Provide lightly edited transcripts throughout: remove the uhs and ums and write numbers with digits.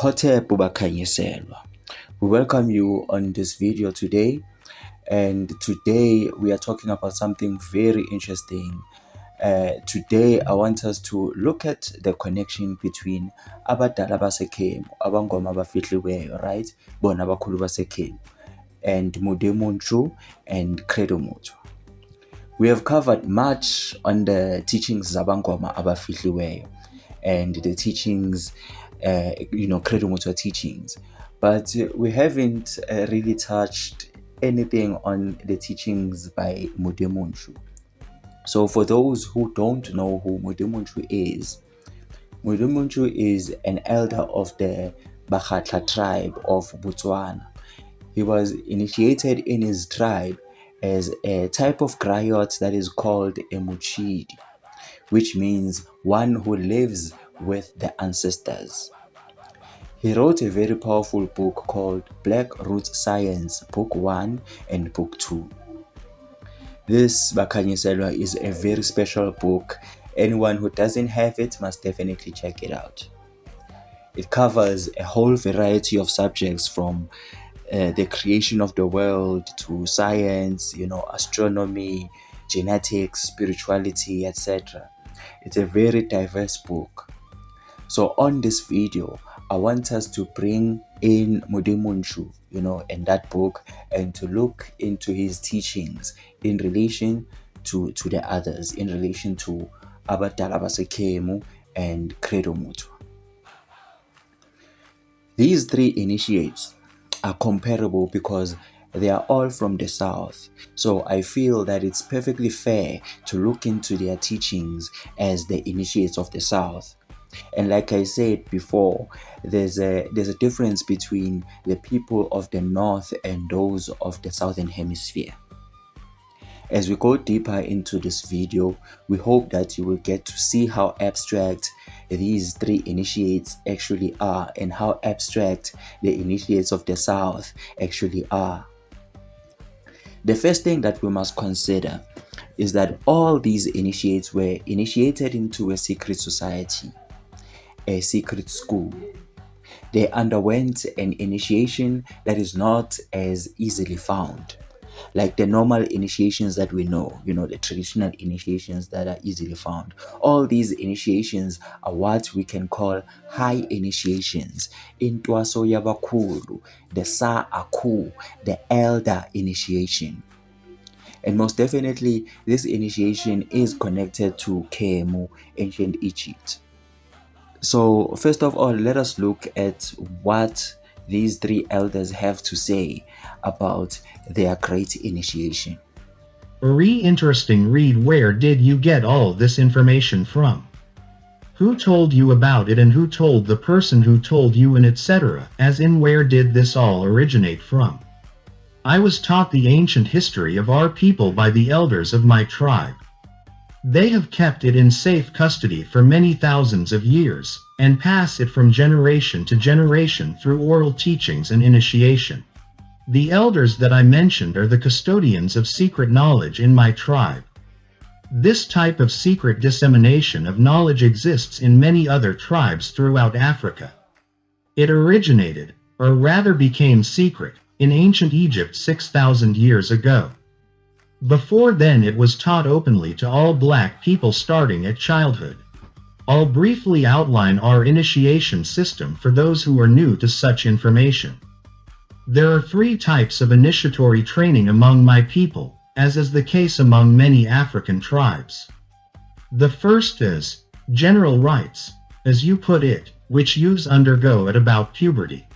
Hotep Bakhanyiselwa. We welcome you on this video today, and today we are talking about something very interesting. Today I want us to look at the connection between abadala baseKhemu, abangoma abafihliweyo, right? Bona abakhulu baseKhemu, and Mudemunchu and Credo Mutwa. We have covered much on the teachings zabangoma abafihliweyo and the teachings, Credo Mutwa teachings, but we haven't really touched anything on the teachings by Mudemunchu. So for those who don't know who Mudemunchu is an elder of the Bakhatla tribe of Botswana. He was initiated in his tribe as a type of griot that is called a Muchidi, which means one who lives with the ancestors. He wrote a very powerful book called Black Roots Science, Book 1 and Book 2. This Bakhanyiselwa is a very special book. Anyone who doesn't have it must definitely check it out. It covers a whole variety of subjects from the creation of the world to science, astronomy, genetics, spirituality, etc. It's a very diverse book. So on this video, I want us to bring in Mudemunchu, in that book, and to look into his teachings in relation to the others, in relation to abadala baseKhemu and Credo Mutwa. These three initiates are comparable because they are all from the south. So I feel that it's perfectly fair to look into their teachings as the initiates of the south. And like I said before, there's a difference between the people of the north and those of the southern hemisphere. As we go deeper into this video, we hope that you will get to see how abstract these three initiates actually are and how abstract the initiates of the south actually are. The first thing that we must consider is that all these initiates were initiated into a secret society, a secret school. They underwent an initiation that is not as easily found like the normal initiations that we know, the traditional initiations that are easily found. All these initiations are what we can call high initiations. Intwaso yabakhulu, the Sa Aku, the elder initiation. And most definitely, this initiation is connected to Khemu, ancient Egypt. So first of all, let us look at what these three elders have to say about their great initiation. Interesting read. Where did you get all this information from? Who told you about it and who told the person who told you, and etc., as in where did this all originate from? I was taught the ancient history of our people by the elders of my tribe. They have kept it in safe custody for many thousands of years, and pass it from generation to generation through oral teachings and initiation. The elders that I mentioned are the custodians of secret knowledge in my tribe. This type of secret dissemination of knowledge exists in many other tribes throughout Africa. It originated, or rather became secret, in ancient Egypt 6,000 years ago. Before then it was taught openly to all black people starting at childhood. I'll briefly outline our initiation system for those who are new to such information. There are 3 types of initiatory training among my people, as is the case among many African tribes. The first is general rites, as you put it, which youths undergo at about puberty.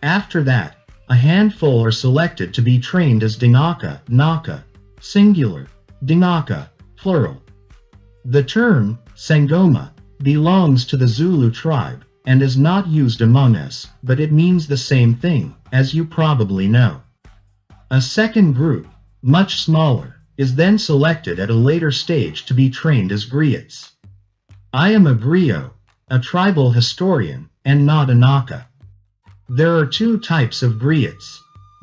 After that, a handful are selected to be trained as Dinaka, Naka, singular, Dinaka, plural. The term, Sangoma, belongs to the Zulu tribe, and is not used among us, but it means the same thing, as you probably know. A second group, much smaller, is then selected at a later stage to be trained as griots. I am a griot, a tribal historian, and not a Naka. There are 2 types of griots.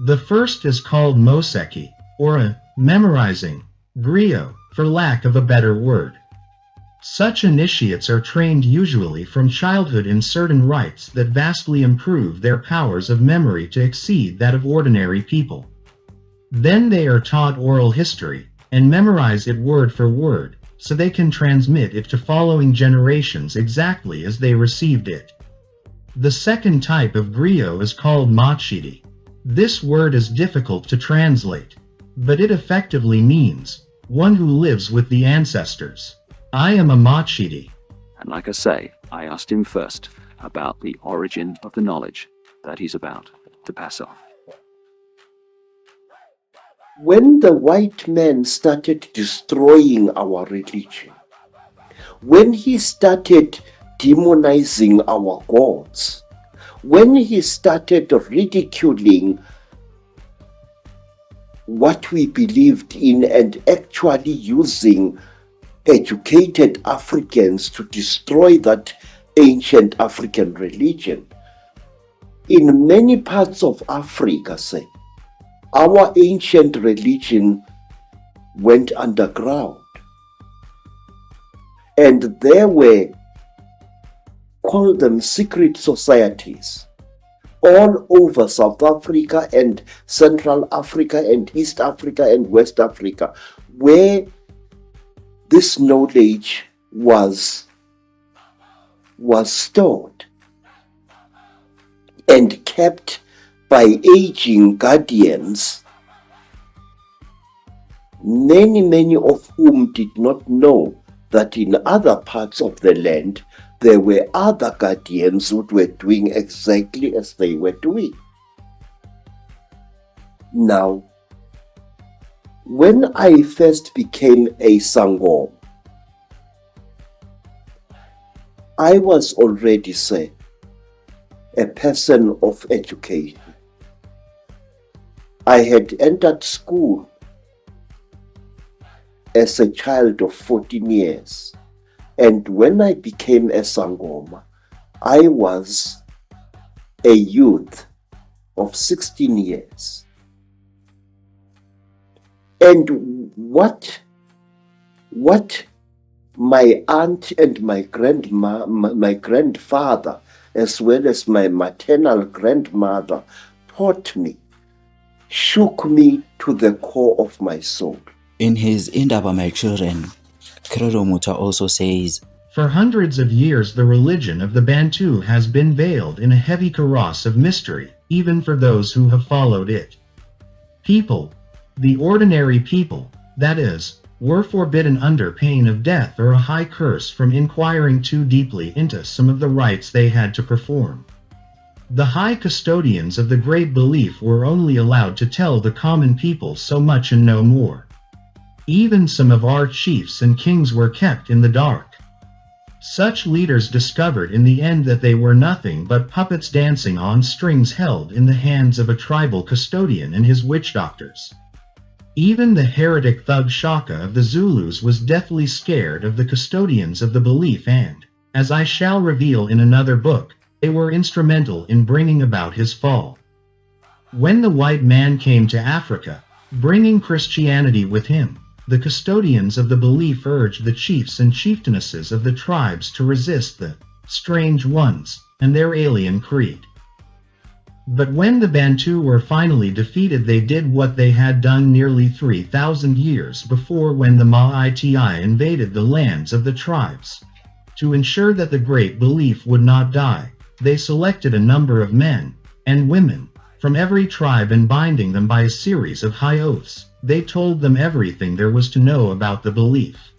The first is called Moseki, or a memorizing griot, for lack of a better word. Such initiates are trained usually from childhood in certain rites that vastly improve their powers of memory to exceed that of ordinary people. Then they are taught oral history, and memorize it word for word, so they can transmit it to following generations exactly as they received it. The second type of griot is called machidi. This word is difficult to translate, but it effectively means one who lives with the ancestors. I am a machidi. And like I say, I asked him first about the origin of the knowledge that he's about to pass on. When the white man started destroying our religion, when he started demonizing our gods, when he started ridiculing what we believed in and actually using educated Africans to destroy that ancient African religion, in many parts of Africa, say, our ancient religion went underground. And there were, call them secret societies, all over South Africa and Central Africa and East Africa and West Africa, where this knowledge was stored and kept by aging guardians, many of whom did not know that in other parts of the land there were other guardians who were doing exactly as they were doing. Now, when I first became a Sangoma, I was already, say, a person of education. I had entered school as a child of 14 years, and when I became a Sangoma, I was a youth of 16 years. And what my aunt and my grandfather, as well as my maternal grandmother, taught me, shook me to the core of my soul. In his Indaba My Children, Credo Muta also says, For hundreds of years the religion of the Bantu has been veiled in a heavy kaross of mystery, even for those who have followed it. People, the ordinary people, that is, were forbidden under pain of death or a high curse from inquiring too deeply into some of the rites they had to perform. The high custodians of the great belief were only allowed to tell the common people so much and no more. Even some of our chiefs and kings were kept in the dark. Such leaders discovered in the end that they were nothing but puppets dancing on strings held in the hands of a tribal custodian and his witch doctors. Even the heretic thug Shaka of the Zulus was deathly scared of the custodians of the belief and, as I shall reveal in another book, they were instrumental in bringing about his fall. When the white man came to Africa, bringing Christianity with him, the custodians of the belief urged the chiefs and chieftainesses of the tribes to resist the strange ones and their alien creed. But when the Bantu were finally defeated, they did what they had done nearly 3,000 years before when the Ma'iti invaded the lands of the tribes. To ensure that the great belief would not die, they selected a number of men and women from every tribe and binding them by a series of high oaths, they told them everything there was to know about the belief.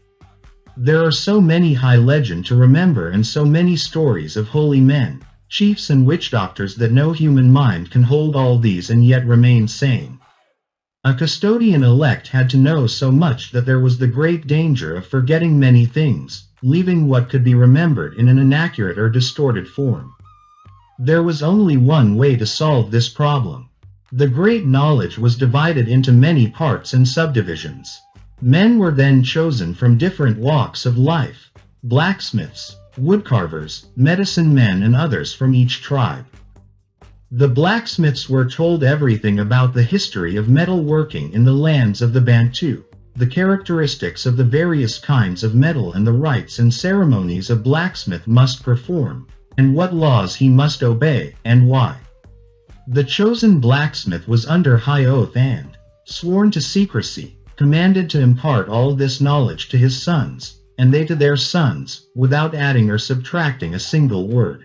There are so many high legends to remember and so many stories of holy men, chiefs and witch doctors that no human mind can hold all these and yet remain sane. A custodian elect had to know so much that there was the great danger of forgetting many things, leaving what could be remembered in an inaccurate or distorted form. There was only one way to solve this problem. The great knowledge was divided into many parts and subdivisions. Men were then chosen from different walks of life: blacksmiths, woodcarvers, medicine men, and others from each tribe. The blacksmiths were told everything about the history of metal working in the lands of the Bantu. the characteristics of the various kinds of metal and the rites and ceremonies a blacksmith must perform, and what laws he must obey, and why. The chosen blacksmith was under high oath and, sworn to secrecy, commanded to impart all this knowledge to his sons, and they to their sons, without adding or subtracting a single word.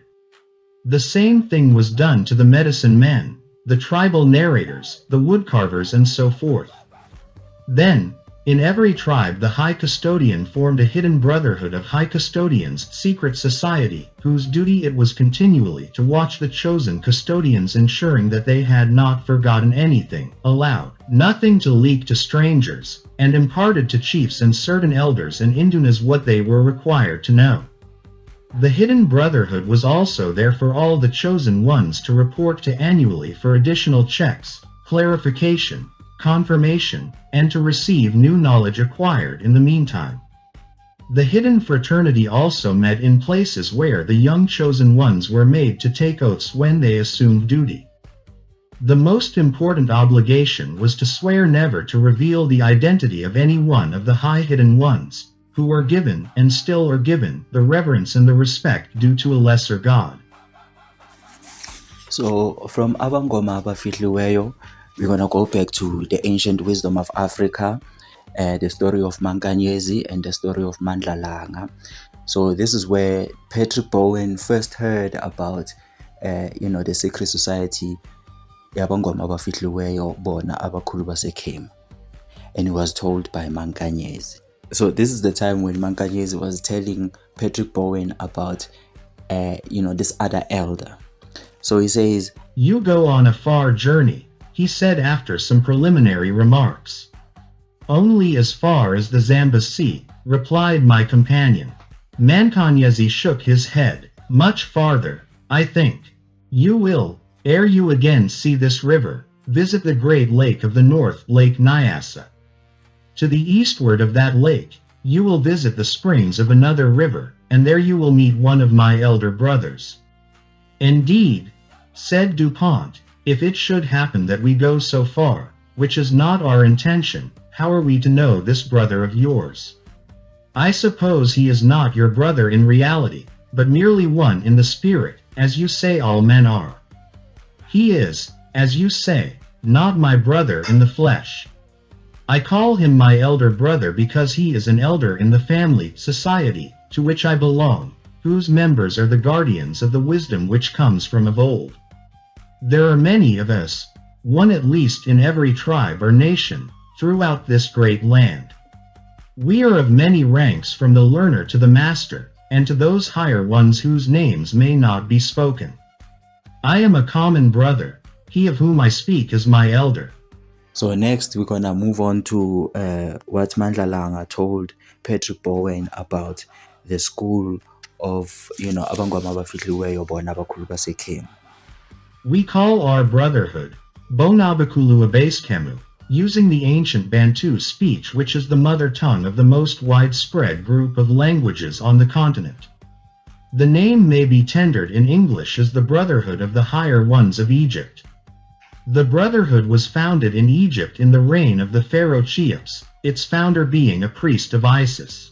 The same thing was done to the medicine men, the tribal narrators, the woodcarvers, and so forth. Then, in every tribe the high custodian formed a hidden brotherhood of high custodians, secret society, whose duty it was continually to watch the chosen custodians, ensuring that they had not forgotten anything, allowed nothing to leak to strangers, and imparted to chiefs and certain elders and indunas what they were required to know. The hidden brotherhood was also there for all the chosen ones to report to annually for additional checks, clarification, confirmation, and to receive new knowledge acquired in the meantime. The hidden fraternity also met in places where the young chosen ones were made to take oaths when they assumed duty. The most important obligation was to swear never to reveal the identity of any one of the high hidden ones, who were given, and still are given, the reverence and the respect due to a lesser god. So from Abangoma Abafihliweyo, we're going to go back to the ancient wisdom of Africa, the story of Mankanyezi and the story of Mandlalanga. So this is where Patrick Bowen first heard about, the secret society, Abangoma Abafihliweyo bona abakhulu baseKhemu, and he was told by Mankanyezi. So this is the time when Mankanyezi was telling Patrick Bowen about, this other elder. So he says, "You go on a far journey," he said after some preliminary remarks. "Only as far as the Zambes Sea," replied my companion. Mankanyezi shook his head. "Much farther, I think. You will, ere you again see this river, visit the great lake of the north, Lake Nyasa. To the eastward of that lake, you will visit the springs of another river, and there you will meet one of my elder brothers." "Indeed," said DuPont, "if it should happen that we go so far, which is not our intention, how are we to know this brother of yours? I suppose he is not your brother in reality, but merely one in the spirit, as you say all men are. He is, as you say, not my brother in the flesh. I call him my elder brother because he is an elder in the family, society, to which I belong, whose members are the guardians of the wisdom which comes from of old. There are many of us, one at least in every tribe or nation, throughout this great land. We are of many ranks from the learner to the master, and to those higher ones whose names may not be spoken. I am a common brother, he of whom I speak is my elder." So next we're gonna move on to what Mandlalanga told Patrick Bowen about the school of, Abangoma Abafihliweyo bona abakhulu baseKhemu. "We call our brotherhood Bonabakulu Abaseskemu, using the ancient Bantu speech, which is the mother tongue of the most widespread group of languages on the continent. The name may be tendered in English as the Brotherhood of the Higher Ones of Egypt. The Brotherhood was founded in Egypt in the reign of the pharaoh Cheops, its founder being a priest of Isis.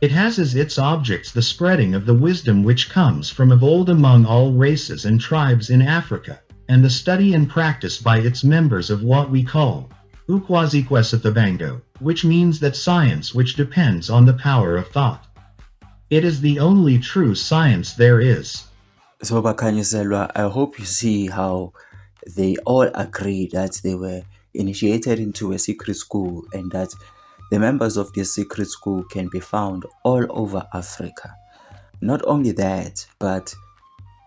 It has as its objects the spreading of the wisdom which comes from of old among all races and tribes in Africa, and the study and practice by its members of what we call Ukwazikwesathebango, which means that science which depends on the power of thought. It is the only true science there is." So Bakhanyiselwa, I hope you see how they all agree that they were initiated into a secret school, and that the members of this secret school can be found all over Africa. Not only that, but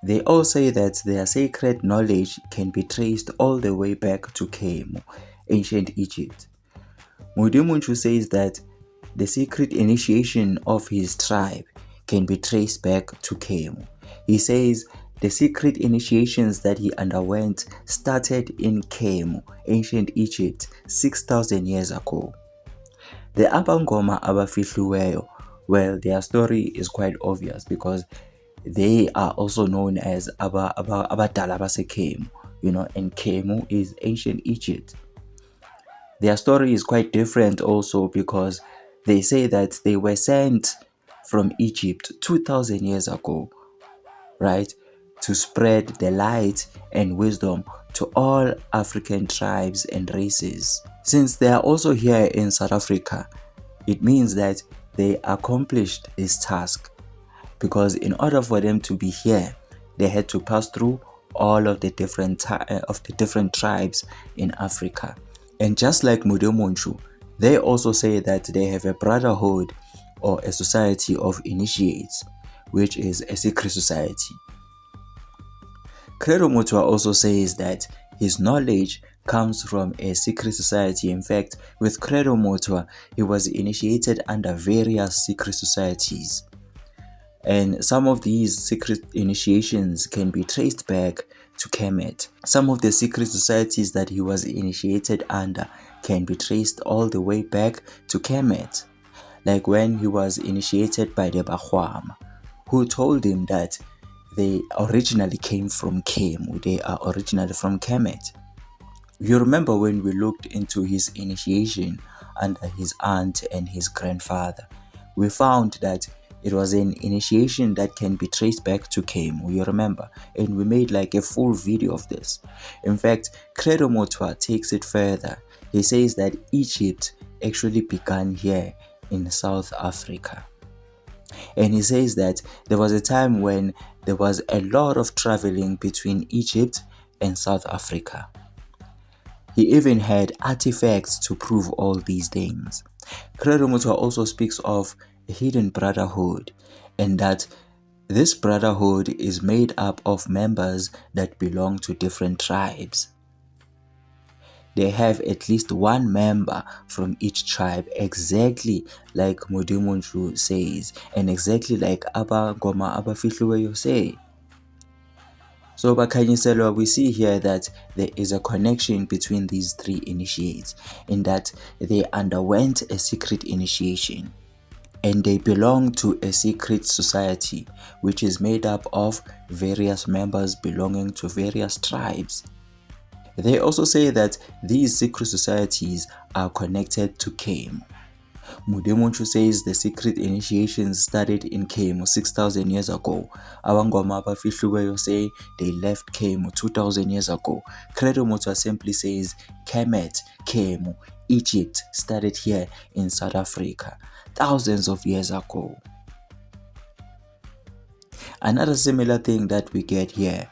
they all say that their sacred knowledge can be traced all the way back to Khemu, ancient Egypt. Mudimunchu says that the secret initiation of his tribe can be traced back to Khemu. He says the secret initiations that he underwent started in Khemu, ancient Egypt, 6,000 years ago. The Abangoma Abafihliweyo, well, their story is quite obvious because they are also known as Abadala baseKhemu, and Khemu is ancient Egypt. Their story is quite different also because they say that they were sent from Egypt 2000 years ago, right, to spread the light and wisdom to all African tribes and races. Since they are also here in South Africa, it means that they accomplished this task, because in order for them to be here, they had to pass through all of the different tribes in Africa. And just like Mudemunchu, they also say that they have a brotherhood or a society of initiates, which is a secret society. Credo Mutwa also says that his knowledge comes from a secret society. In fact, with Credo Mutwa, he was initiated under various secret societies. And some of these secret initiations can be traced back to Kemet. Some of the secret societies that he was initiated under can be traced all the way back to Kemet. Like when he was initiated by the Bahwam, who told him that they originally came from Kemu. They are originally from Kemet. You remember when we looked into his initiation under his aunt and his grandfather, we found that it was an initiation that can be traced back to Kemu, you remember? And we made like a full video of this. In fact, Credo Mutwa takes it further. He says that Egypt actually began here in South Africa. And he says that there was a time when there was a lot of traveling between Egypt and South Africa. He even had artifacts to prove all these things. Credo Mutwa also speaks of a hidden brotherhood, and that this brotherhood is made up of members that belong to different tribes. They have at least one member from each tribe, exactly like Mudimunchu says, and exactly like Aba Goma Abafihluweyo say. So Bakanyiselwa, we see here that there is a connection between these three initiates, in that they underwent a secret initiation, and they belong to a secret society which is made up of various members belonging to various tribes. They also say that these secret societies are connected to Kemu. Mudemunchu says the secret initiations started in Kemu 6,000 years ago. Abangoma Abafihluweyo say they left Kemu 2,000 years ago. Credo Mutwa simply says Kemet, Kemu, Egypt started here in South Africa thousands of years ago. Another similar thing that we get here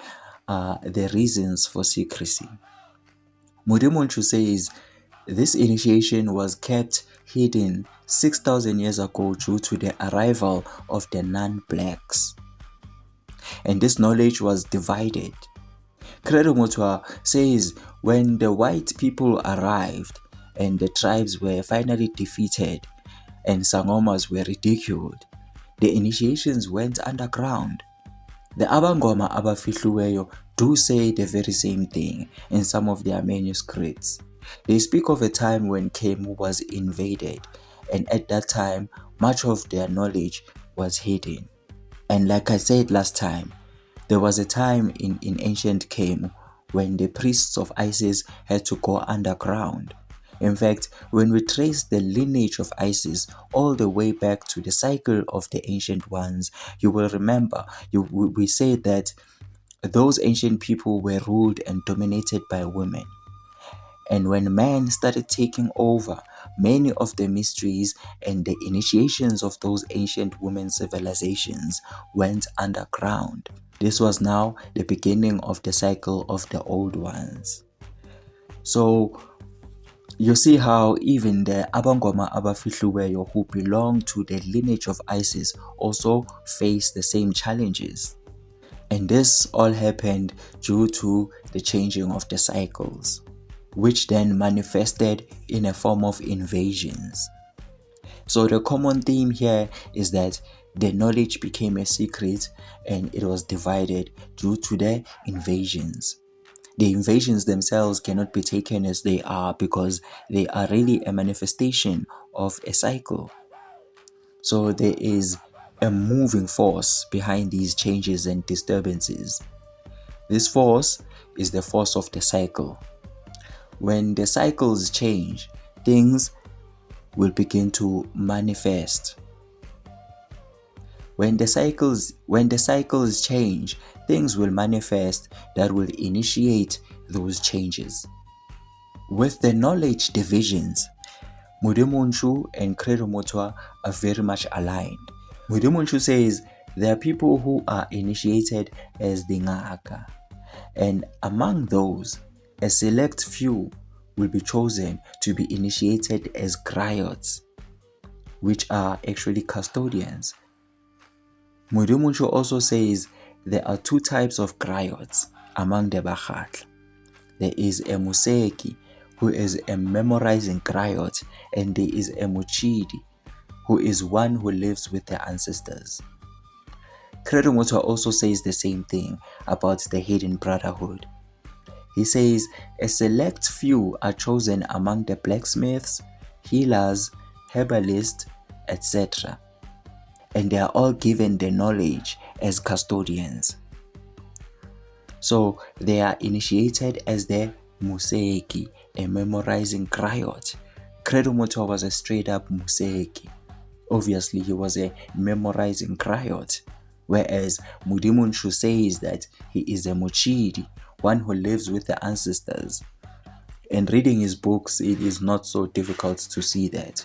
are the reasons for secrecy. Mudemunchu says this initiation was kept hidden 6,000 years ago due to the arrival of the non-blacks, and this knowledge was divided. Credo Mutwa says when the white people arrived and the tribes were finally defeated and Sangomas were ridiculed, the initiations went underground. The Abangoma Abafihluweyo do say the very same thing in some of their manuscripts. They speak of a time when Kemu was invaded, and at that time, much of their knowledge was hidden. And like I said last time, there was a time in ancient Kemu when the priests of Isis had to go underground. In fact, when we trace the lineage of Isis all the way back to the cycle of the ancient ones, you will remember, we say that those ancient people were ruled and dominated by women. And when man started taking over, many of the mysteries and the initiations of those ancient women's civilizations went underground. This was now the beginning of the cycle of the old ones. So you see how even the Abangoma Abafihluweyo, who belong to the lineage of Isis, also face the same challenges. And this all happened due to the changing of the cycles, which then manifested in a form of invasions. So the common theme here is that the knowledge became a secret and it was divided due to the invasions. The invasions themselves cannot be taken as they are because they are really a manifestation of a cycle. So there is a moving force behind these changes and disturbances. This force is the force of the cycle. When the cycles change, things will begin to manifest. When the cycles change, things will manifest that will initiate those changes. With the knowledge divisions, Mudimunchu and Credo Mutwa are very much aligned. Mudimunchu says there are people who are initiated as the Ngaka, and among those, a select few will be chosen to be initiated as griots, which are actually custodians. Mudimunchu also says there are two types of griots among the Bakhatla. There is a Museki, who is a memorizing griot, and there is a Muchidi, who is one who lives with their ancestors. Credo Mutwa also says the same thing about the hidden brotherhood. He says a select few are chosen among the blacksmiths, healers, herbalists, etc. And they are all given the knowledge as custodians. So they are initiated as the Museki, a memorizing griot. Credo Mutwa was a straight up Museki. Obviously, he was a memorizing griot. Whereas Mudimunchu says that he is a Muchidi, one who lives with the ancestors. And reading his books, it is not so difficult to see that,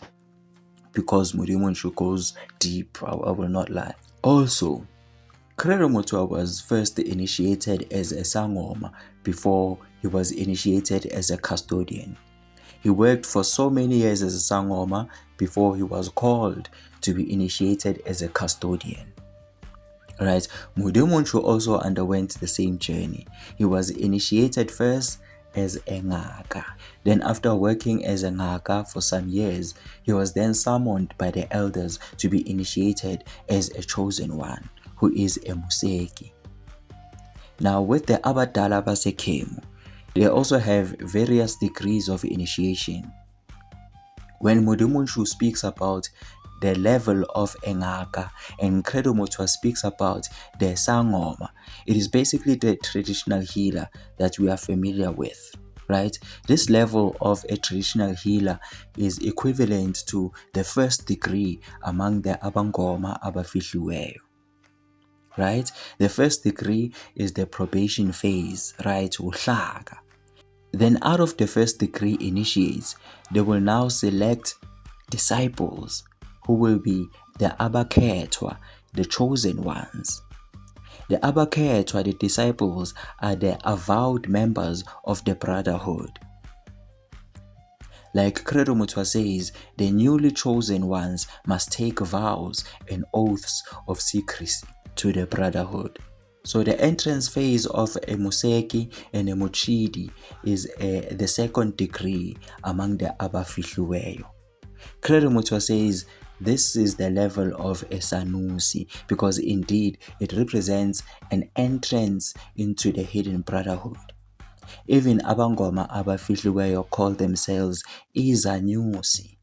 because Mudimunchu goes deep, I will not lie. Also, Credo Mutwa was first initiated as a Sangoma before he was initiated as a custodian. He worked for so many years as a Sangoma before he was called to be initiated as a custodian. Right, Mudimunchu also underwent the same journey. He was initiated first as a Ngaka. Then after working as a Ngaka for some years, he was then summoned by the elders to be initiated as a chosen one, who is a Museki. Now with the Abadala Basekemu, they also have various degrees of initiation. When Mudimunchu speaks about the level of Engaka and Credo Mutwa speaks about the Sangoma, it is basically the traditional healer that we are familiar with, right? This level of a traditional healer is equivalent to the first degree among the Abangoma Abafihliweyo, right? The first degree is the probation phase, right? Uhlaka. Then out of the first degree initiates, they will now select disciples who will be the Abakhetwa, the chosen ones. The Abakhetwa, the disciples, are the avowed members of the brotherhood. Like Credo Mutwa says, the newly chosen ones must take vows and oaths of secrecy to the brotherhood. So the entrance phase of a Museki and a Muchidi is the second degree among the Abafihliweyo. Credo Mutwa says this is the level of a Sanusi, because indeed it represents an entrance into the hidden brotherhood. Even Abangoma Abafihliweyo call themselves Izanyusi.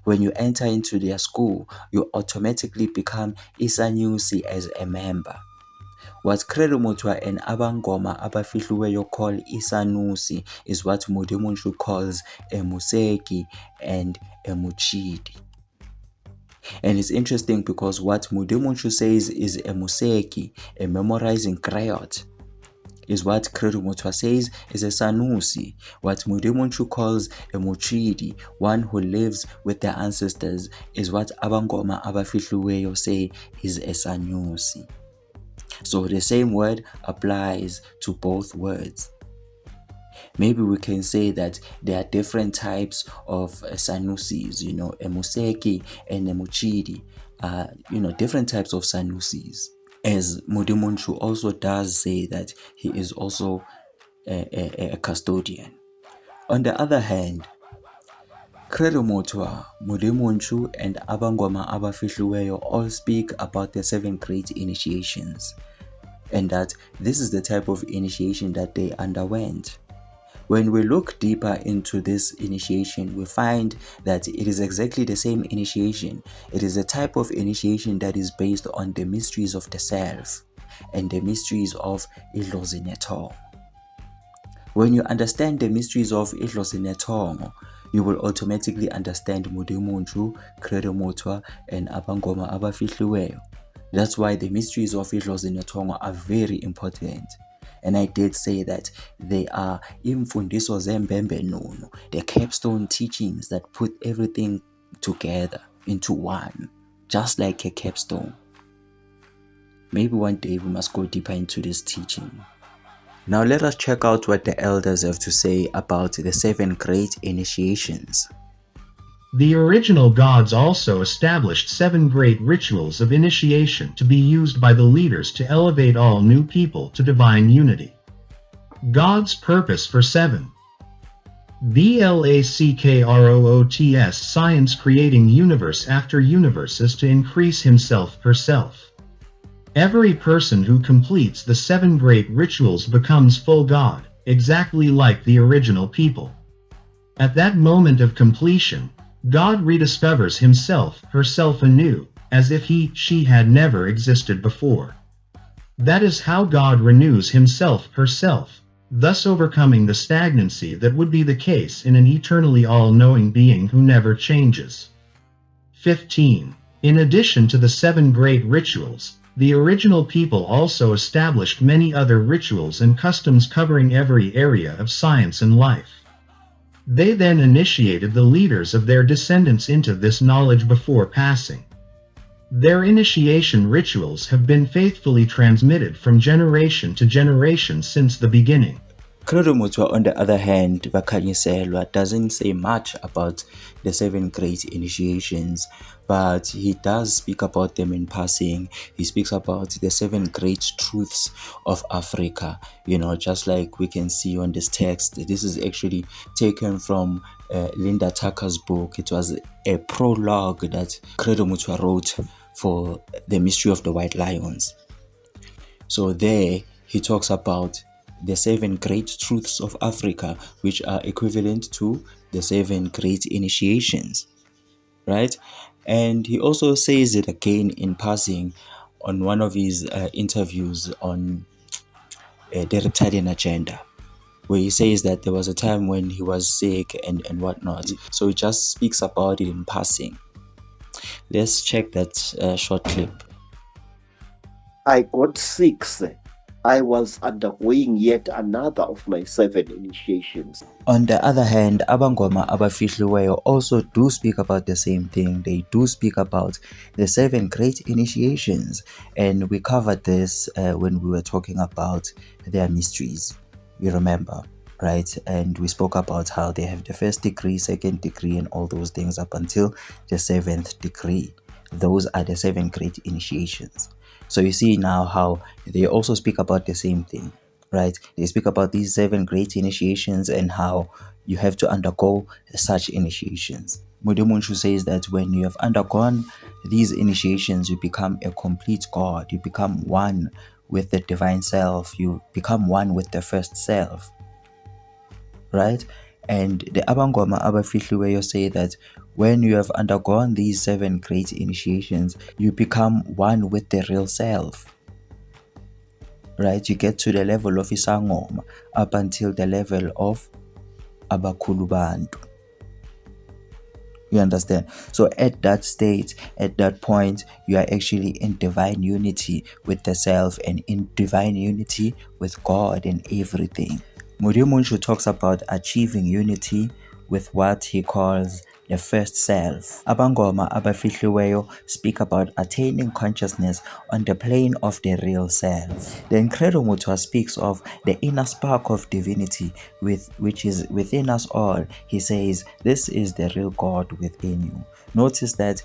When you enter into their school, you automatically become Isanyusi as a member. What Credo Mutwa and Abangoma Abafihliweyo call Isanusi is what Mudimunchu calls a Museki and a Muchidi. And it's interesting because what Mudimunchu says is a Museki, a memorizing griot, is what Credo Mutwa says is a Sanusi. What Mudimunchu calls a Muchidi, one who lives with their ancestors, is what Abangoma Abafihliweyo say is a Sanusi. So the same word applies to both words. Maybe we can say that there are different types of Sanusis, a Museki and a Muchidi, different types of Sanusis. As Mudimunchu also does say that he is also a custodian. On the other hand, Credo Mutwa, Mudimunchu, and Abangoma Abafihliweyo all speak about the 7 great initiations, and that this is the type of initiation that they underwent. When we look deeper into this initiation, we find that it is exactly the same initiation. It is a type of initiation that is based on the mysteries of the self and the mysteries of Idlozi Netongo. When you understand the mysteries of Idlozi Netongo, you will automatically understand Mudimunchu, Credo Mutwa, and Abangoma Abafihliweyo. That's why the mysteries of Idlozi are very important. And I did say that they are imfundiso zembembe nono, the capstone teachings that put everything together into one, just like a capstone. Maybe one day we must go deeper into this teaching. Now let us check out what the elders have to say about the 7 great initiations. The original gods also established 7 great rituals of initiation to be used by the leaders to elevate all new people to divine unity. God's purpose for 7. BLACKROOTS science creating universe after universe is to increase himself per self. Every person who completes the 7 great rituals becomes full God, exactly like the original people. At that moment of completion, God rediscovers himself, herself anew, as if she had never existed before. That is how God renews himself, herself, thus overcoming the stagnancy that would be the case in an eternally all-knowing being who never changes. 15. In addition to the 7 great rituals, the original people also established many other rituals and customs covering every area of science and life. They then initiated the leaders of their descendants into this knowledge before passing. Their initiation rituals have been faithfully transmitted from generation to generation since the beginning. Credo Mutwa, on the other hand, Bakhanyiselwa doesn't say much about the 7 great initiations, but he does speak about them in passing. He speaks about the 7 great truths of Africa, just like we can see on this text. This is actually taken from Linda Tucker's book. It was a prologue that Credo Mutwa wrote for The Mystery of the White Lions. So there he talks about the 7 great truths of Africa, which are equivalent to the 7 great initiations, right? And he also says it again in passing on one of his interviews on the Reptilian Agenda, where he says that there was a time when he was sick and whatnot. So he just speaks about it in passing. Let's check that short clip. I got 6. I was undergoing yet another of my 7 initiations. On the other hand, Abangoma Abafihliweyo also do speak about the same thing. They do speak about the 7 great initiations, and we covered this when we were talking about their mysteries. You remember, right? And we spoke about how they have the 1st degree, 2nd degree, and all those things up until the 7th degree. Those are the 7 great initiations. So you see now how they also speak about the same thing, right? They speak about these 7 great initiations and how you have to undergo such initiations. Mudimunchu says that when you have undergone these initiations, you become a complete God. You become one with the divine self. You become one with the first self, right? And the Abangoma Abafihliweyo say that when you have undergone these 7 great initiations, you become one with the real self, right? You get to the level of Isangoma up until the level of Abakhulu Bantu. You understand? So at that state, at that point, you are actually in divine unity with the self and in divine unity with God and everything. Mudimunchu talks about achieving unity with what he calls the first self. Abangoma Abafihliweyo speak about attaining consciousness on the plane of the real self. Then Credo Mutwa speaks of the inner spark of divinity which is within us all. He says, this is the real God within you. Notice that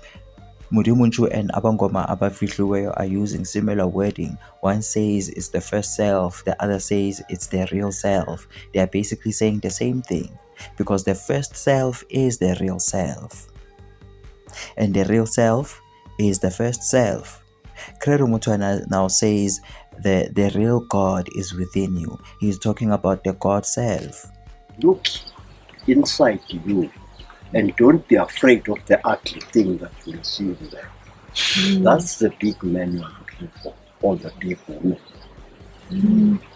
Mudimunchu and Abangoma Abafihliweyo are using similar wording. One says it's the first self, the other says it's the real self. They are basically saying the same thing, because the first self is the real self, and the real self is the first self. Credo Mutwa now says the real God is within you. He's talking about the God self. Look inside you and don't be afraid of the ugly thing that you'll see in there. That's the big man you're looking for, all the people.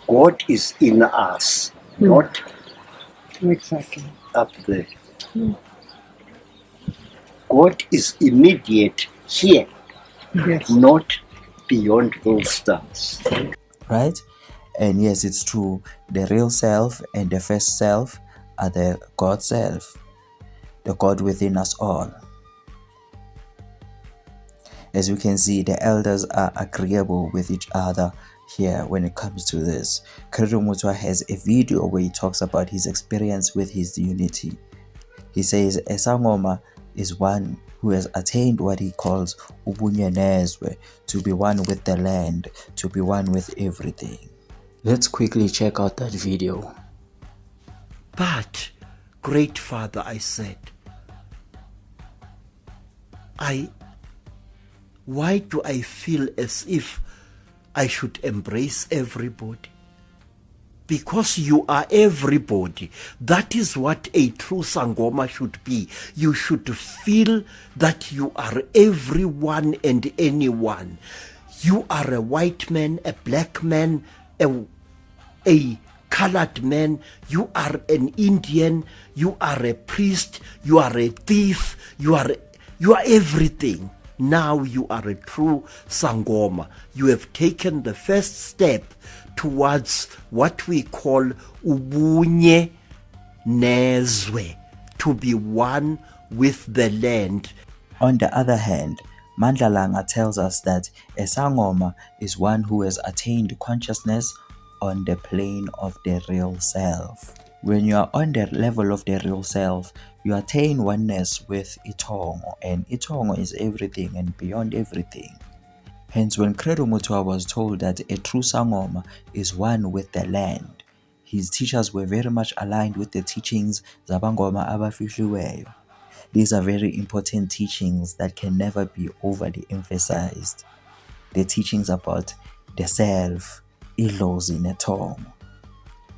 God is in us, not Exactly. up there. God is immediate here, Yes. not beyond those stars. Right? And yes, it's true. The real self and the first self are the God self, the God within us all. As you can see, the elders are agreeable with each other here when it comes to this. Credo Mutwa has a video where he talks about his experience with his unity. He says Esangoma is one who has attained what he calls ubunyenezwe, to be one with the land, to be one with everything. Let's quickly check out that video. But, Great Father, I said, why do I feel as if I should embrace everybody? Because you are everybody. That is what a true Sangoma should be. You should feel that you are everyone and anyone. You are a white man, a black man, a colored man, you are an Indian, you are a priest, you are a thief, you are everything. Now you are a true Sangoma. You have taken the first step towards what we call Ubunye Nezwe, to be one with the land. On the other hand, Mandlalanga tells us that a Sangoma is one who has attained consciousness on the plane of the real self. When you are on the level of the real self, you attain oneness with Itongo, and Itongo is everything and beyond everything. Hence, when Credo Mutwa was told that a true Sangoma is one with the land, his teachers were very much aligned with the teachings Zabangoma Abafihliweyo. These are very important teachings that can never be overly emphasized. The teachings about the self, Ilozi Netongo.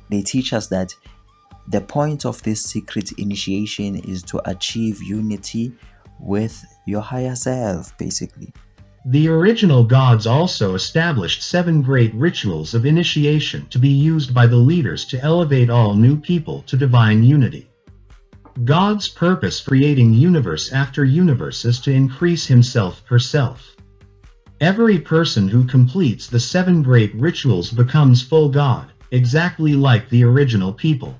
They teach us that the point of this secret initiation is to achieve unity with your higher self, basically. The original gods also established 7 great rituals of initiation to be used by the leaders to elevate all new people to divine unity. God's purpose creating universe after universe is to increase himself herself. Every person who completes the 7 great rituals becomes full God, exactly like the original people.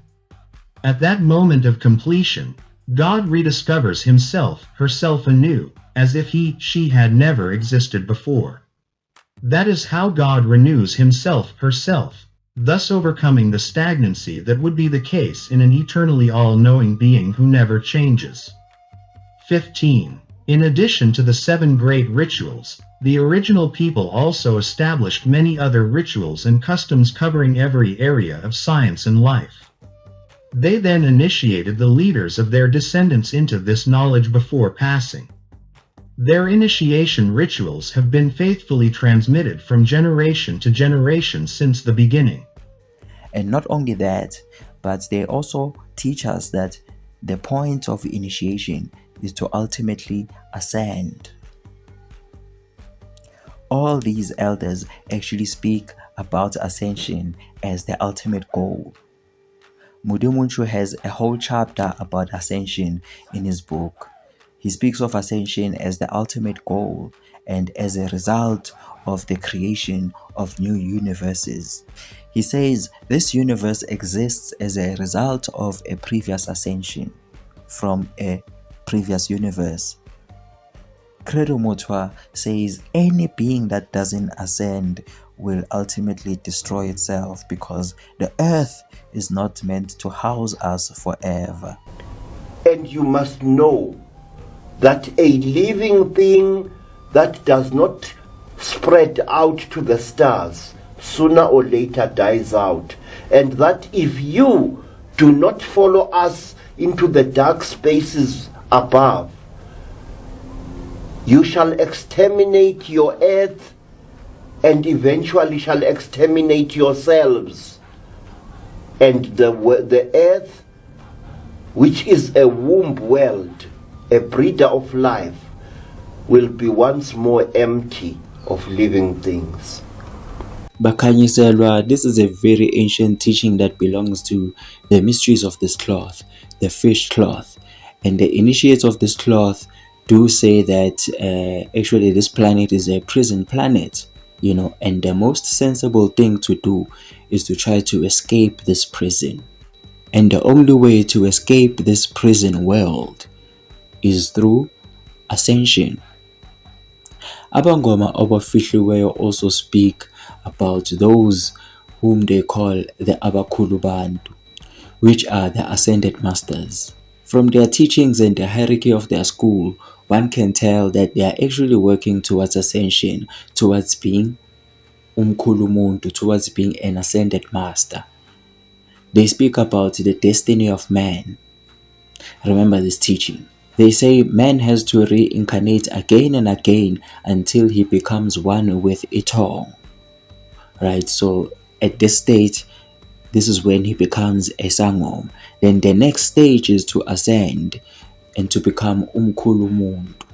At that moment of completion, God rediscovers himself, herself anew, as if she had never existed before. That is how God renews himself, herself, thus overcoming the stagnancy that would be the case in an eternally all-knowing being who never changes. 15. In addition to the 7 great rituals, the original people also established many other rituals and customs covering every area of science and life. They then initiated the leaders of their descendants into this knowledge before passing. Their initiation rituals have been faithfully transmitted from generation to generation since the beginning. And not only that, but they also teach us that the point of initiation is to ultimately ascend. All these elders actually speak about ascension as the ultimate goal. Mudemunchu has a whole chapter about ascension in his book. He speaks of ascension as the ultimate goal and as a result of the creation of new universes. He says this universe exists as a result of a previous ascension from a previous universe. Credo Mutwa says any being that doesn't ascend will ultimately destroy itself because the earth is not meant to house us forever. And you must know that a living thing that does not spread out to the stars sooner or later dies out, and that if you do not follow us into the dark spaces above, you shall exterminate your earth and eventually shall exterminate yourselves. And the earth, which is a womb world, a breeder of life, will be once more empty of living things. Bakanyiselwa, this is a very ancient teaching that belongs to the mysteries of this cloth, the fish cloth. And the initiates of this cloth do say that actually this planet is a prison planet, and the most sensible thing to do is to try to escape this prison. And the only way to escape this prison world is through ascension. Abangoma abafihliweyo also speak about those whom they call the Abakhulu Bantu, which are the ascended masters. From their teachings and the hierarchy of their school, one can tell that they are actually working towards ascension, towards being umkhulu muntu, towards being an ascended master. They speak about the destiny of man. Remember this teaching. They say man has to reincarnate again and again until he becomes one with it all. Right? So at this stage, this is when he becomes a sangom. Then the next stage is to ascend and to become umkhulu muntu.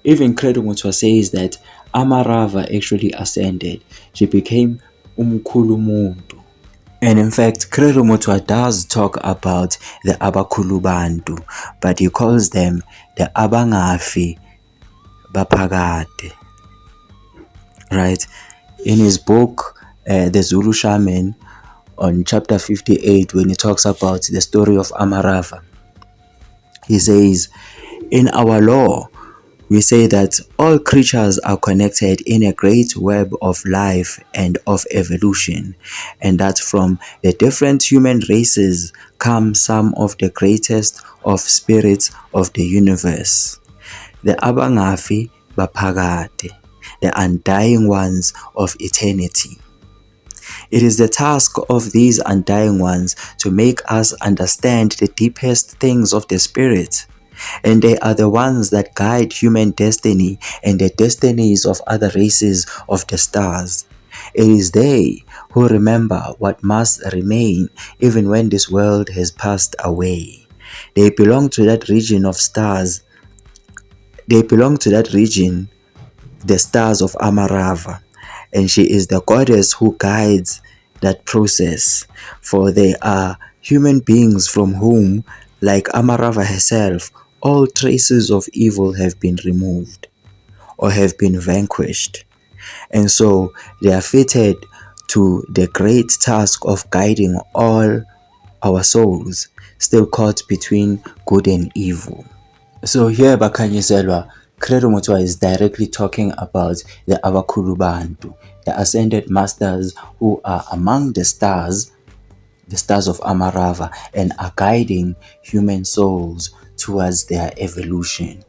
Even Credo Mutwa says that Amarava actually ascended. She became umkhulu muntu. And in fact, Credo Mutwa does talk about the Abakhulu Bantu, but he calls them the Abangafi Baphakade. Right? In his book, The Zulu Shaman, on chapter 58, when he talks about the story of Amarava, he says, in our law, we say that all creatures are connected in a great web of life and of evolution, and that from the different human races come some of the greatest of spirits of the universe, the Abangafi Baphakade, the undying ones of eternity. It is the task of these undying ones to make us understand the deepest things of the spirit, and they are the ones that guide human destiny and the destinies of other races of the stars. It is they who remember what must remain even when this world has passed away. They belong to that region of stars. They belong to that region, the stars of Amarava, and she is the goddess who guides that process, for they are human beings from whom, like Amarava herself, all traces of evil have been removed or have been vanquished, and so they are fitted to the great task of guiding all our souls still caught between good and evil. So here Bakhanyiselwa, Credo Mutwa is directly talking about the Abakhulu Bantu, the ascended masters who are among the stars of Amarava, and are guiding human souls towards their evolution.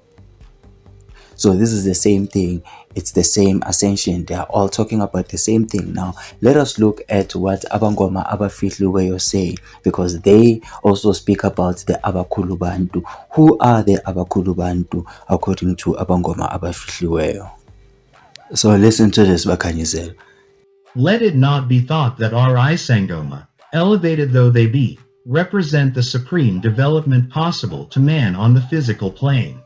So this is the same thing. It's the same ascension. They are all talking about the same thing. Now, let us look at what Abangoma Abafihliweyo say, because they also speak about the Abakhulu Bantu. Who are the Abakhulu Bantu according to Abangoma Abafihliweyo? So listen to this, Bakhanyiselwa. Let it not be thought that R.I. Sangoma, elevated though they be, represent the supreme development possible to man on the physical plane.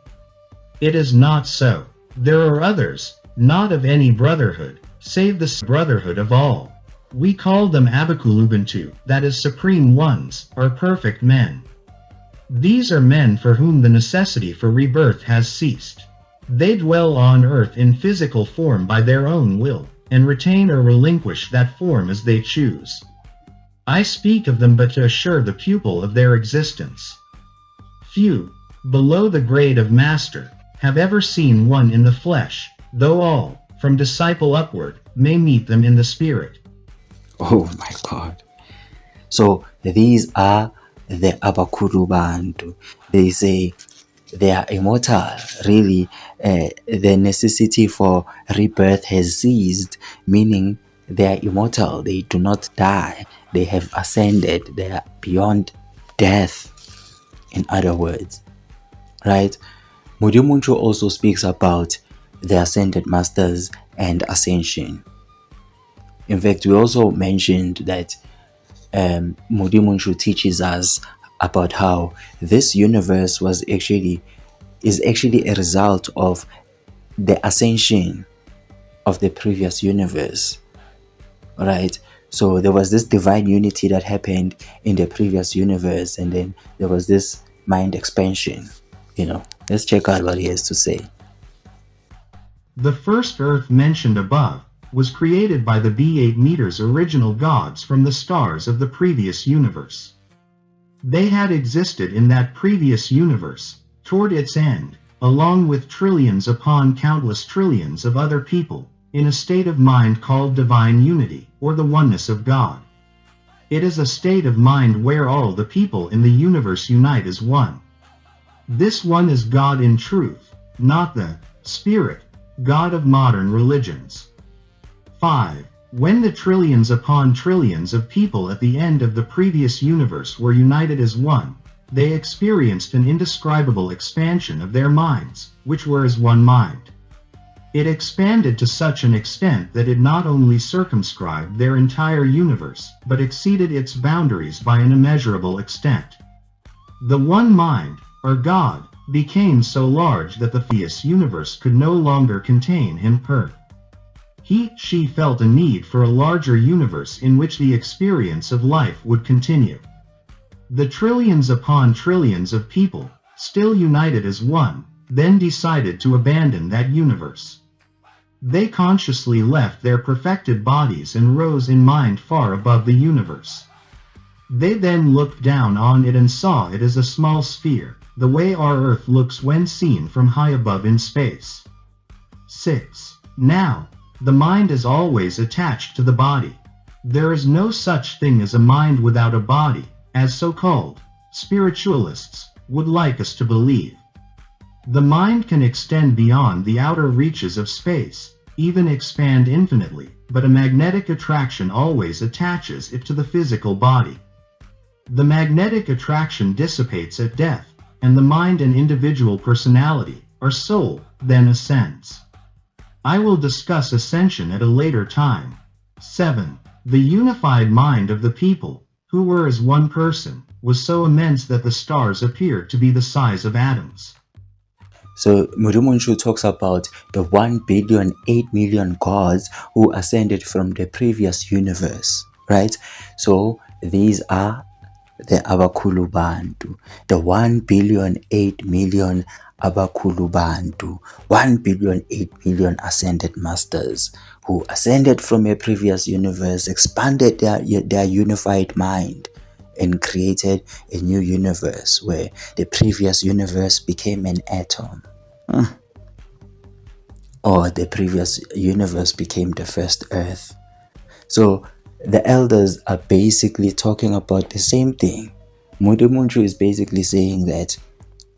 It is not so. There are others, not of any brotherhood, save the brotherhood of all. We call them Abakhulu Bantu, that is supreme ones, or perfect men. These are men for whom the necessity for rebirth has ceased. They dwell on earth in physical form by their own will, and retain or relinquish that form as they choose. I speak of them but to assure the pupil of their existence. Few, below the grade of master, have ever seen one in the flesh, though all, from disciple upward, may meet them in the spirit. Oh my God. So these are the Abakhulu Bantu. They say they are immortal. Really, the necessity for rebirth has ceased, meaning they are immortal. They do not die. They have ascended. They are beyond death, in other words. Right? Mudimunchu also speaks about the ascended masters and ascension. In fact, we also mentioned that Mudimunchu teaches us about how this universe is actually a result of the ascension of the previous universe. Right? So there was this divine unity that happened in the previous universe, and then there was this mind expansion. Let's check out what he has to say. The first Earth mentioned above was created by the B8 meters original gods from the stars of the previous universe. They had existed in that previous universe, toward its end, along with trillions upon countless trillions of other people, in a state of mind called divine unity, or the oneness of God. It is a state of mind where all the people in the universe unite as one. This one is God in truth, not the spirit, God of modern religions. 5. When the trillions upon trillions of people at the end of the previous universe were united as one, they experienced an indescribable expansion of their minds, which were as one mind. It expanded to such an extent that it not only circumscribed their entire universe, but exceeded its boundaries by an immeasurable extent. The one mind, or God, became so large that the Theos universe could no longer contain him her. She felt a need for a larger universe in which the experience of life would continue. The trillions upon trillions of people, still united as one, then decided to abandon that universe. They consciously left their perfected bodies and rose in mind far above the universe. They then looked down on it and saw it as a small sphere, the way our Earth looks when seen from high above in space. 6. Now, the mind is always attached to the body. There is no such thing as a mind without a body, as so-called spiritualists would like us to believe. The mind can extend beyond the outer reaches of space, even expand infinitely, but a magnetic attraction always attaches it to the physical body. The magnetic attraction dissipates at death, and the mind and individual personality, or soul, then ascends. I will discuss ascension at a later time. 7. The unified mind of the people, who were as one person, was so immense that the stars appeared to be the size of atoms. So Murumunchu talks about the 1,000,000,008,000,000 gods who ascended from the previous universe, right? So these are the Abakulu Bantu, the 1,000,008,000,000 Abakulu Bantu, 1,000,008,000,000 ascended masters who ascended from a previous universe, expanded their unified mind, and created a new universe where the previous universe became an atom. Or the previous universe became the first earth. So the elders are basically talking about the same thing. Mudemunchu is basically saying that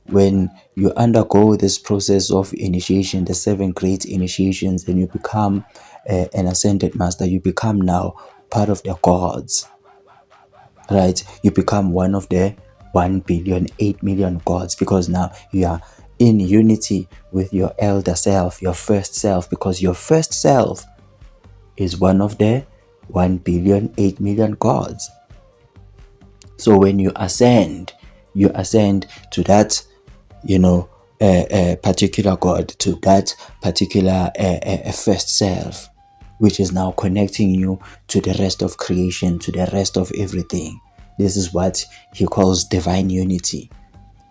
when you undergo this process of initiation, the 7 great initiations, and you become an ascended master, you become now part of the gods, right? You become one of the 1,000,008,000,000 gods, because now you are in unity with your elder self, your first self, because your first self is one of the 1,000,008,000,000 gods. So when you ascend to that, particular God, to that particular first self, which is now connecting you to the rest of creation, to the rest of everything. This is what he calls divine unity.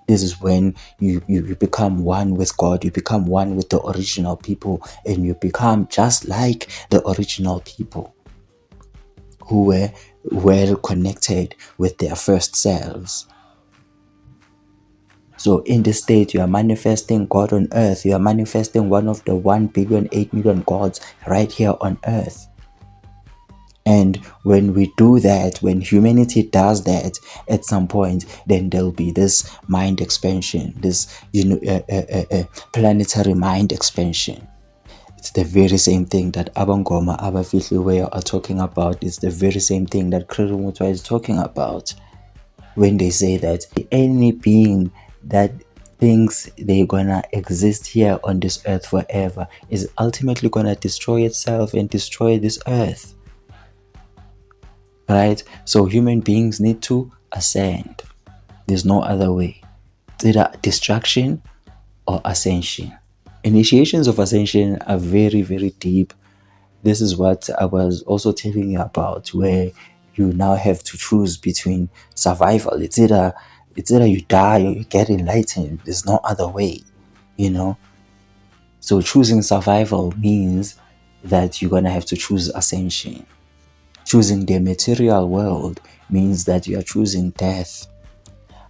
This is when you become one with God, you become one with the original people, and you become just like the original people who were well connected with their first selves. So in this state, you are manifesting God on earth. You are manifesting one of the 1,000,008,000,000 gods right here on earth. And when we do that, when humanity does that, at some point, then there'll be this mind expansion, this planetary mind expansion. It's the very same thing that Abangoma, Abafihliwe are talking about. It's the very same thing that Krirumutwa is talking about when they say that any being that thinks they're gonna exist here on this earth forever is ultimately gonna destroy itself and destroy this earth. Right? So human beings need to ascend. There's no other way. It's either destruction or ascension. Initiations of ascension are very, very deep. This is what I was also telling you about, where you now have to choose between survival. It's either It's either you die or you get enlightened. There's no other way, you know. So choosing survival means that you're gonna have to choose ascension. Choosing the material world means that you are choosing death.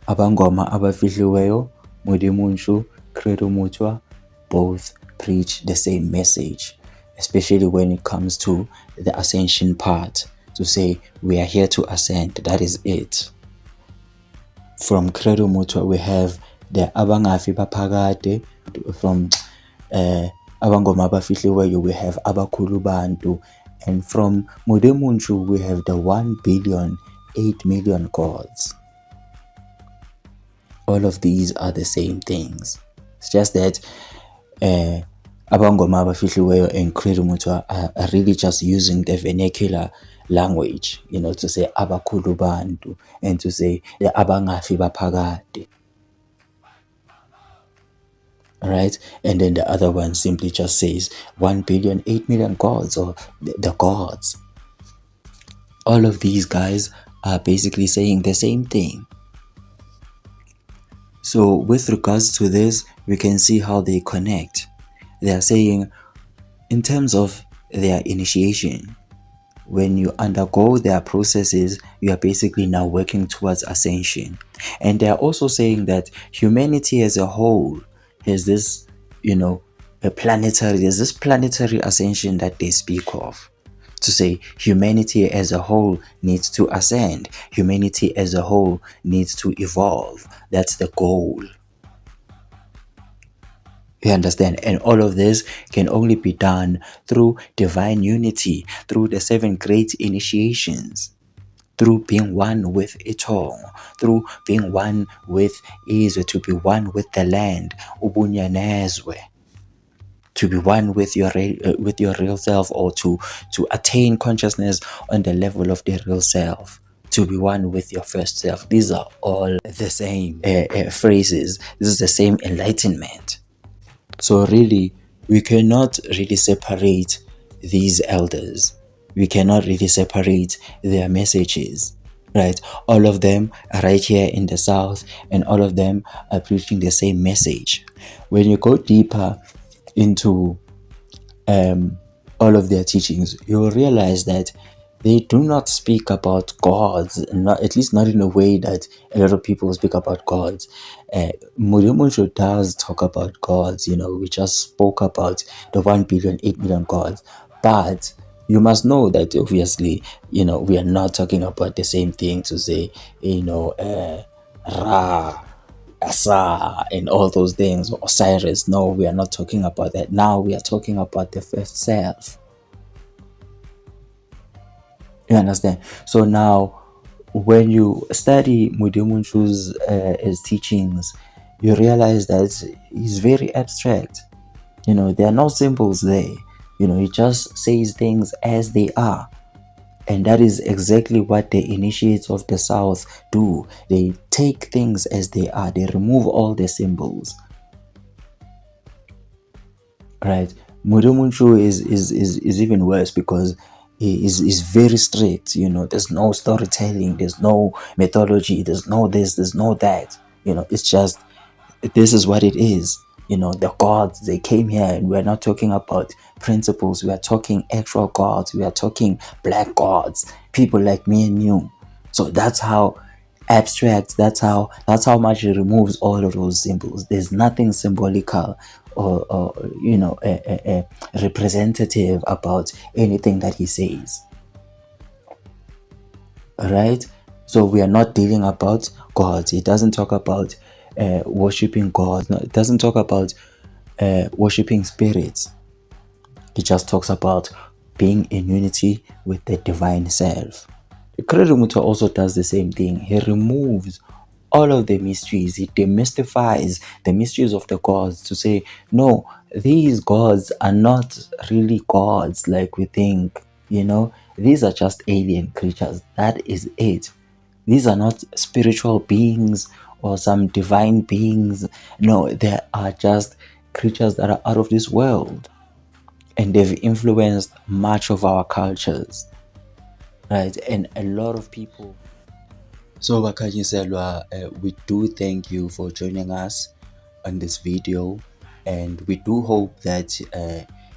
Abangoma abafihliweyo, Modimo Ntsho, Credo Mutwa, both preach the same message, especially when it comes to the ascension part, to say we are here to ascend. That is it. From Credo Mutwa we have the Abangafi Baphakade. From Abangoma abafihliweyo we have Abakhulu Bantu, and from Modimo Ntsho we have the 1 billion 8 million gods. All of these are the same things. It's just that Abangoma abafihliweyo and Credo Mutwa are really just using the vernacular language, you know, to say Abakhulu Bantu and to say the Abangafi Baphakade. Right? And then the other one simply just says 1 billion 8 million gods, or the gods. All of these guys are basically saying the same thing. So with regards to this, we can see how they connect. They are saying, in terms of their initiation, when you undergo their processes, you are basically now working towards ascension. And they are also saying that humanity as a whole has this, there's this planetary ascension that they speak of. To say humanity as a whole needs to ascend. Humanity as a whole needs to evolve. That's the goal. You understand? And all of this can only be done through divine unity, through the 7 great initiations, through being one with it all, through being one with Israel, to be one with the land, ubunyanezwe, to be one with your real self, or to attain consciousness on the level of the real self, to be one with your first self. These are all the same phrases. This is the same enlightenment. So really, we cannot really separate these elders. We cannot really separate their messages, right? All of them are right here in the South, and all of them are preaching the same message. When you go deeper into all of their teachings, you'll realize that they do not speak about gods, at least not in a way that a lot of people speak about gods. Modimo Ntsho does talk about gods. We just spoke about the 1 billion 8 million gods, but you must know that obviously, we are not talking about the same thing, to say, Ra, Asa, and all those things, or Osiris. No, we are not talking about that. Now we are talking about the first self. You understand? So now, when you study Modimo Ntsho's his teachings, you realize that he's very abstract. There are no symbols there. He just says things as they are. And that is exactly what the initiates of the South do. They take things as they are. They remove all the symbols. Right? Modimo Ntsho is even worse, because is very strict. There's no storytelling, there's no mythology, there's no this, there's no that. It's just, this is what it is. The gods, they came here, and we're not talking about principles. We are talking actual gods. We are talking black gods, people like me and you. So that's how abstract, that's how much it removes all of those symbols. There's nothing symbolical or representative about anything that he says. Alright? So we are not dealing about gods. It doesn't talk about worshipping gods. No, it doesn't talk about worshipping spirits. It just talks about being in unity with the divine self. Credo Mutwa also does the same thing. He removes all of the mysteries. He demystifies the mysteries of the gods, to say, no, these gods are not really gods like we think. These are just alien creatures. That is it. These are not spiritual beings or some divine beings. No, they are just creatures that are out of this world. And they've influenced much of our cultures. Right? And a lot of people So Bakanyiselwa, we do thank you for joining us on this video, and we do hope that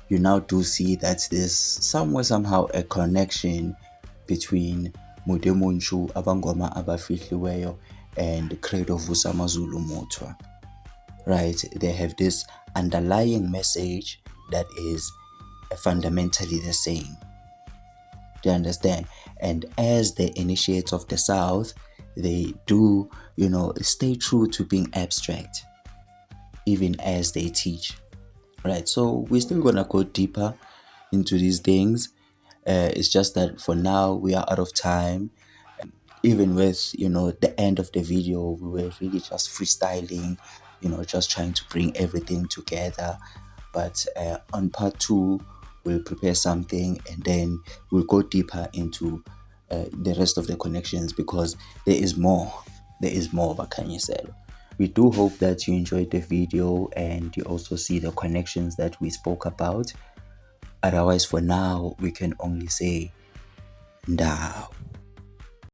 you now do see that there's somehow a connection between Mudemunchu Abangoma Abafihliweyo and Credo Vusa Mazulu Mutwa. Right, they have this underlying message that is fundamentally the same. Do you understand? And as the initiates of the South, they do, stay true to being abstract, even as they teach. Right, so we're still gonna go deeper into these things. It's just that for now we are out of time. Even with the end of the video, we were really just freestyling, just trying to bring everything together. But on part 2, we'll prepare something, and then we'll go deeper into the rest of the connections, because there is more Bakanyiselwa. We do hope that you enjoyed the video and you also see the connections that we spoke about. Otherwise, for now, we can only say Ndao.